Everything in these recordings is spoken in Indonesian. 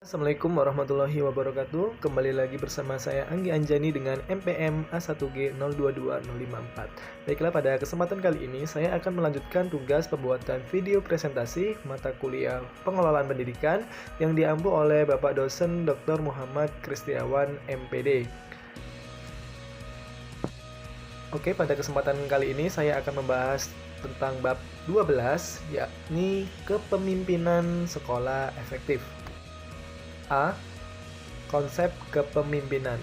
Assalamualaikum warahmatullahi wabarakatuh. Kembali lagi bersama saya Anggi Anjani dengan MPM A1G022054. Baiklah, pada kesempatan kali ini saya akan melanjutkan tugas pembuatan video presentasi mata kuliah Pengelolaan Pendidikan yang diampu oleh Bapak Dosen Dr. Muhammad Kristiawan MPD. Oke, pada kesempatan kali ini saya akan membahas tentang bab 12, yakni kepemimpinan sekolah efektif. A. Konsep kepemimpinan.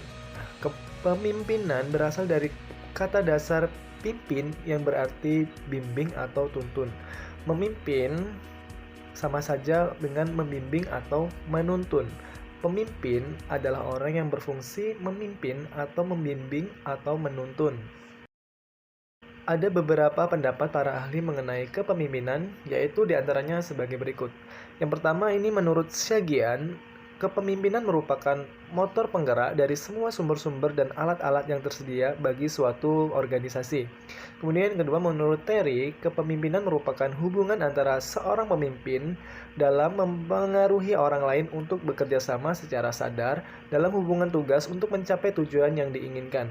Kepemimpinan berasal dari kata dasar pimpin yang berarti bimbing atau tuntun. Memimpin sama saja dengan membimbing atau menuntun. Pemimpin adalah orang yang berfungsi memimpin atau membimbing atau menuntun. Ada beberapa pendapat para ahli mengenai kepemimpinan, yaitu diantaranya sebagai berikut. Yang pertama, ini menurut Syagian, kepemimpinan merupakan motor penggerak dari semua sumber-sumber dan alat-alat yang tersedia bagi suatu organisasi. Kemudian yang kedua, menurut Terry, kepemimpinan merupakan hubungan antara seorang pemimpin dalam mempengaruhi orang lain untuk bekerja sama secara sadar dalam hubungan tugas untuk mencapai tujuan yang diinginkan.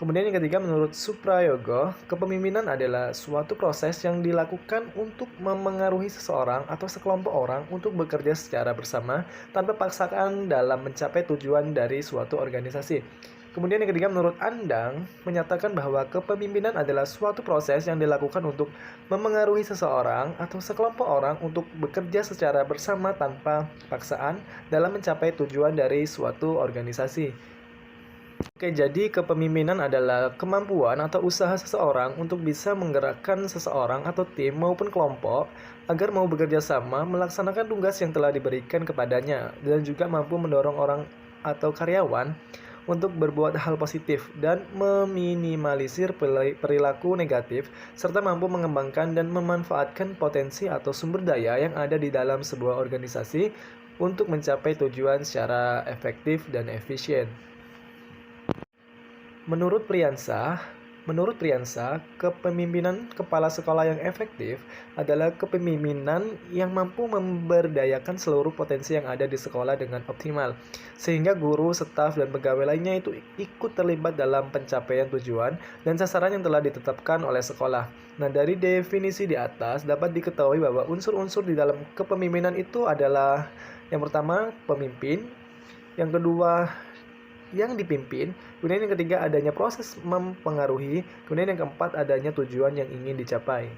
Kemudian yang ketiga, menurut Suprayogo, kepemimpinan adalah suatu proses yang dilakukan untuk memengaruhi seseorang atau sekelompok orang untuk bekerja secara bersama tanpa paksaan dalam mencapai tujuan dari suatu organisasi. Kemudian yang ketiga, menurut Andang, menyatakan bahwa kepemimpinan adalah suatu proses yang dilakukan untuk memengaruhi seseorang atau sekelompok orang untuk bekerja secara bersama tanpa paksaan dalam mencapai tujuan dari suatu organisasi. Oke, jadi kepemimpinan adalah kemampuan atau usaha seseorang untuk bisa menggerakkan seseorang atau tim maupun kelompok agar mau bekerja sama melaksanakan tugas yang telah diberikan kepadanya dan juga mampu mendorong orang atau karyawan untuk berbuat hal positif dan meminimalisir perilaku negatif serta mampu mengembangkan dan memanfaatkan potensi atau sumber daya yang ada di dalam sebuah organisasi untuk mencapai tujuan secara efektif dan efisien. Menurut Priyansa, kepemimpinan kepala sekolah yang efektif adalah kepemimpinan yang mampu memberdayakan seluruh potensi yang ada di sekolah dengan optimal, sehingga guru, staf, dan pegawai lainnya itu ikut terlibat dalam pencapaian tujuan dan sasaran yang telah ditetapkan oleh sekolah. Nah, dari definisi di atas dapat diketahui bahwa unsur-unsur di dalam kepemimpinan itu adalah yang pertama, pemimpin, yang kedua, yang dipimpin, kemudian yang ketiga adanya proses mempengaruhi, kemudian yang keempat adanya tujuan yang ingin dicapai.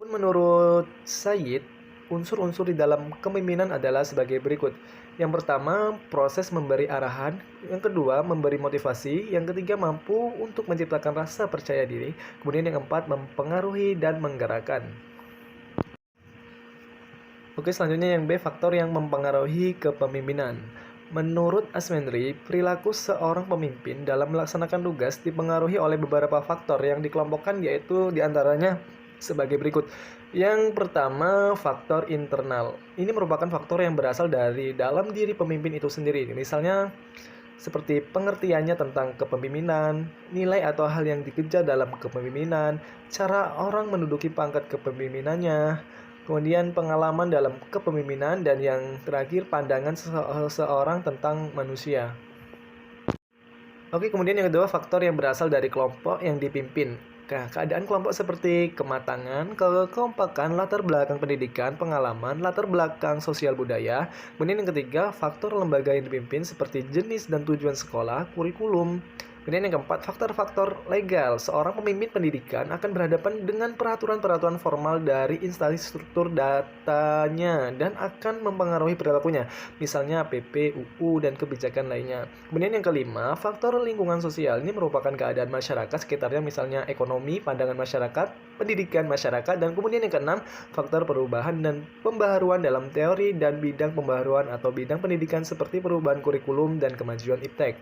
Menurut Said, unsur-unsur di dalam kepemimpinan adalah sebagai berikut. Yang pertama, proses memberi arahan, yang kedua, memberi motivasi, yang ketiga, mampu untuk menciptakan rasa percaya diri, kemudian yang keempat, mempengaruhi dan menggerakkan. Oke, selanjutnya yang B, faktor yang mempengaruhi kepemimpinan. Menurut Asmendri, perilaku seorang pemimpin dalam melaksanakan tugas dipengaruhi oleh beberapa faktor yang dikelompokkan, yaitu diantaranya sebagai berikut. Yang pertama, faktor internal. Ini merupakan faktor yang berasal dari dalam diri pemimpin itu sendiri. Misalnya, seperti pengertiannya tentang kepemimpinan, nilai atau hal yang dikejar dalam kepemimpinan, cara orang menduduki pangkat kepemimpinannya, kemudian pengalaman dalam kepemimpinan, dan yang terakhir pandangan seseorang tentang manusia. Oke, kemudian yang kedua, faktor yang berasal dari kelompok yang dipimpin. Nah, keadaan kelompok seperti kematangan, kekompakan, latar belakang pendidikan, pengalaman, latar belakang sosial budaya. Kemudian yang ketiga, faktor lembaga yang dipimpin seperti jenis dan tujuan sekolah, kurikulum. Kemudian yang keempat, faktor-faktor legal. Seorang pemimpin pendidikan akan berhadapan dengan peraturan-peraturan formal dari instansi struktur datanya dan akan mempengaruhi perilakunya, misalnya PP, UU, dan kebijakan lainnya. Kemudian yang kelima, faktor lingkungan sosial. Ini merupakan keadaan masyarakat sekitarnya, misalnya ekonomi, pandangan masyarakat, pendidikan masyarakat, dan kemudian yang keenam, faktor perubahan dan pembaharuan dalam teori dan bidang pembaharuan atau bidang pendidikan seperti perubahan kurikulum dan kemajuan iptek.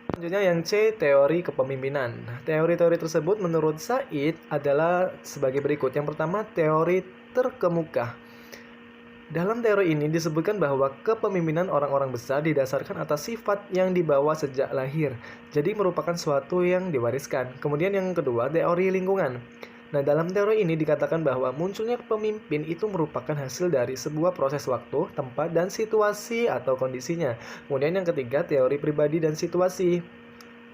Selanjutnya yang C, teori kepemimpinan. Nah, teori-teori tersebut menurut Said adalah sebagai berikut. Yang pertama, teori terkemuka. Dalam teori ini disebutkan bahwa kepemimpinan orang-orang besar didasarkan atas sifat yang dibawa sejak lahir. Jadi merupakan suatu yang diwariskan. Kemudian yang kedua, teori lingkungan. Nah, dalam teori ini dikatakan bahwa munculnya pemimpin itu merupakan hasil dari sebuah proses waktu, tempat, dan situasi atau kondisinya. Kemudian yang ketiga, teori pribadi dan situasi.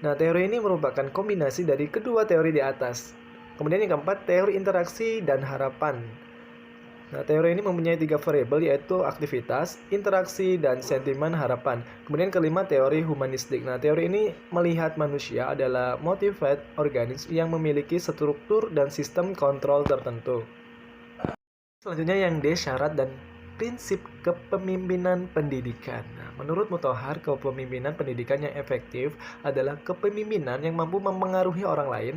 Nah, teori ini merupakan kombinasi dari kedua teori di atas. Kemudian yang keempat, teori interaksi dan harapan. Nah, teori ini mempunyai 3 variabel, yaitu aktivitas, interaksi, dan sentimen harapan. Kemudian kelima, teori humanistik. Nah, teori ini melihat manusia adalah motivated organisme yang memiliki struktur dan sistem kontrol tertentu. Selanjutnya yang D, syarat dan prinsip kepemimpinan pendidikan. Nah, menurut Mutahar, kepemimpinan pendidikan yang efektif adalah kepemimpinan yang mampu mempengaruhi orang lain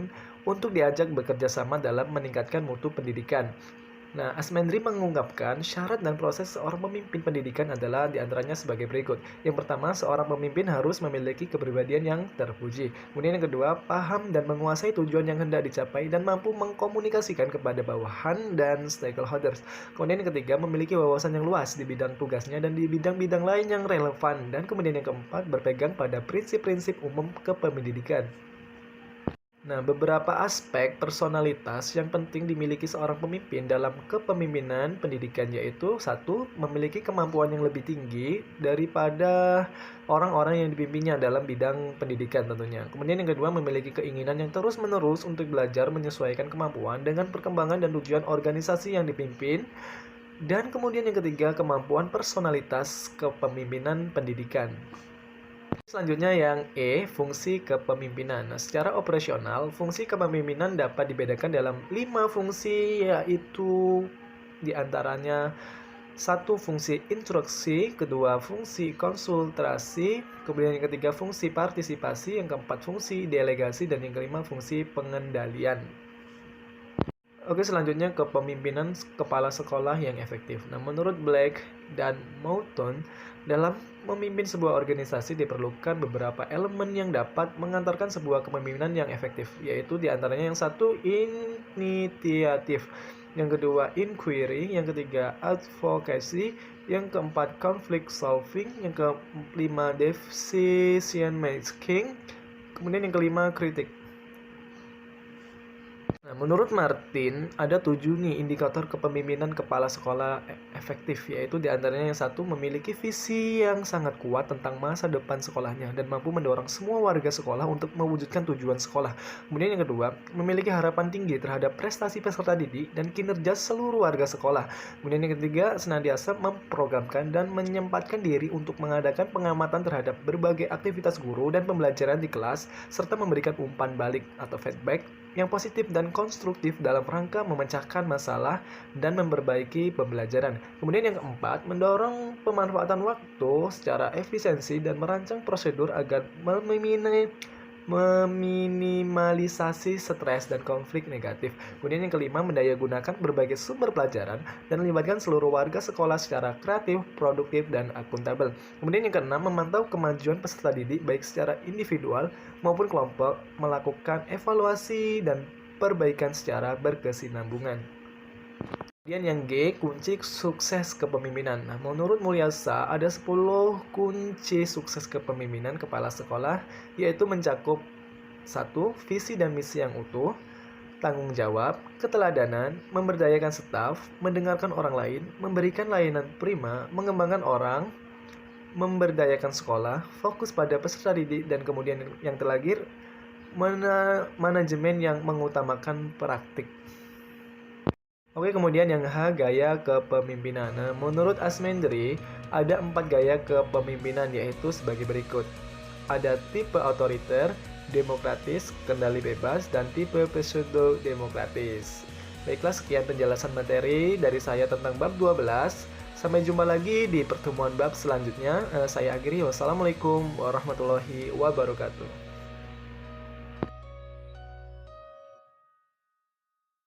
untuk diajak bekerja sama dalam meningkatkan mutu pendidikan. Nah, Asmendri mengungkapkan syarat dan proses seorang pemimpin pendidikan adalah diantaranya sebagai berikut. Yang pertama, seorang pemimpin harus memiliki kepribadian yang terpuji. Kemudian yang kedua, paham dan menguasai tujuan yang hendak dicapai dan mampu mengkomunikasikan kepada bawahan dan stakeholders. Kemudian yang ketiga, memiliki wawasan yang luas di bidang tugasnya dan di bidang-bidang lain yang relevan. Dan kemudian yang keempat, berpegang pada prinsip-prinsip umum kepemimpinan. Nah, beberapa aspek personalitas yang penting dimiliki seorang pemimpin dalam kepemimpinan pendidikan yaitu satu, memiliki kemampuan yang lebih tinggi daripada orang-orang yang dipimpinnya dalam bidang pendidikan tentunya. Kemudian yang kedua, memiliki keinginan yang terus-menerus untuk belajar menyesuaikan kemampuan dengan perkembangan dan tujuan organisasi yang dipimpin. Dan kemudian yang ketiga, kemampuan personalitas kepemimpinan pendidikan. Selanjutnya yang E, fungsi kepemimpinan. Nah, secara operasional, fungsi kepemimpinan dapat dibedakan dalam 5 fungsi, yaitu diantaranya satu, fungsi instruksi, kedua, fungsi konsultasi, kemudian yang ketiga, fungsi partisipasi, yang keempat, fungsi delegasi, dan yang kelima, fungsi pengendalian. Oke, selanjutnya kepemimpinan kepala sekolah yang efektif. Nah, menurut Black dan Moulton, dalam memimpin sebuah organisasi diperlukan beberapa elemen yang dapat mengantarkan sebuah kepemimpinan yang efektif, yaitu diantaranya yang satu, inisiatif, yang kedua, inquiry, yang ketiga, advocacy, yang keempat, conflict solving, yang kelima, decision making, kemudian yang kelima, kritik. Nah, menurut Martin, ada 7 indikator kepemimpinan kepala sekolah efektif, yaitu diantaranya yang satu, memiliki visi yang sangat kuat tentang masa depan sekolahnya dan mampu mendorong semua warga sekolah untuk mewujudkan tujuan sekolah. Kemudian yang kedua, memiliki harapan tinggi terhadap prestasi peserta didik dan kinerja seluruh warga sekolah. Kemudian yang ketiga, senantiasa memprogramkan dan menyempatkan diri untuk mengadakan pengamatan terhadap berbagai aktivitas guru dan pembelajaran di kelas, serta memberikan umpan balik atau feedback yang positif dan konstruktif dalam rangka memecahkan masalah dan memperbaiki pembelajaran. Kemudian yang keempat, mendorong pemanfaatan waktu secara efisiensi dan merancang prosedur agar meminimalisasi stres dan konflik negatif. Kemudian yang kelima, mendayagunakan berbagai sumber pelajaran dan melibatkan seluruh warga sekolah secara kreatif, produktif, dan akuntabel. Kemudian yang keenam, memantau kemajuan peserta didik baik secara individual maupun kelompok, melakukan evaluasi dan perbaikan secara berkesinambungan. Kemudian yang G, kunci sukses kepemimpinan. Nah, menurut Mulyasa ada 10 kunci sukses kepemimpinan kepala sekolah, yaitu mencakup 1. Visi dan misi yang utuh, tanggung jawab, keteladanan, memberdayakan staf, mendengarkan orang lain, memberikan layanan prima, mengembangkan orang, memberdayakan sekolah, fokus pada peserta didik, dan kemudian yang terakhir, manajemen yang mengutamakan praktik. Oke, kemudian yang H, gaya kepemimpinan. Nah, menurut Asmendri, ada 4 gaya kepemimpinan, yaitu sebagai berikut. Ada tipe otoriter, demokratis, kendali bebas, dan tipe pseudo-demokratis. Baiklah, sekian penjelasan materi dari saya tentang bab 12. Sampai jumpa lagi di pertemuan bab selanjutnya. Saya akhiri. Wassalamualaikum warahmatullahi wabarakatuh.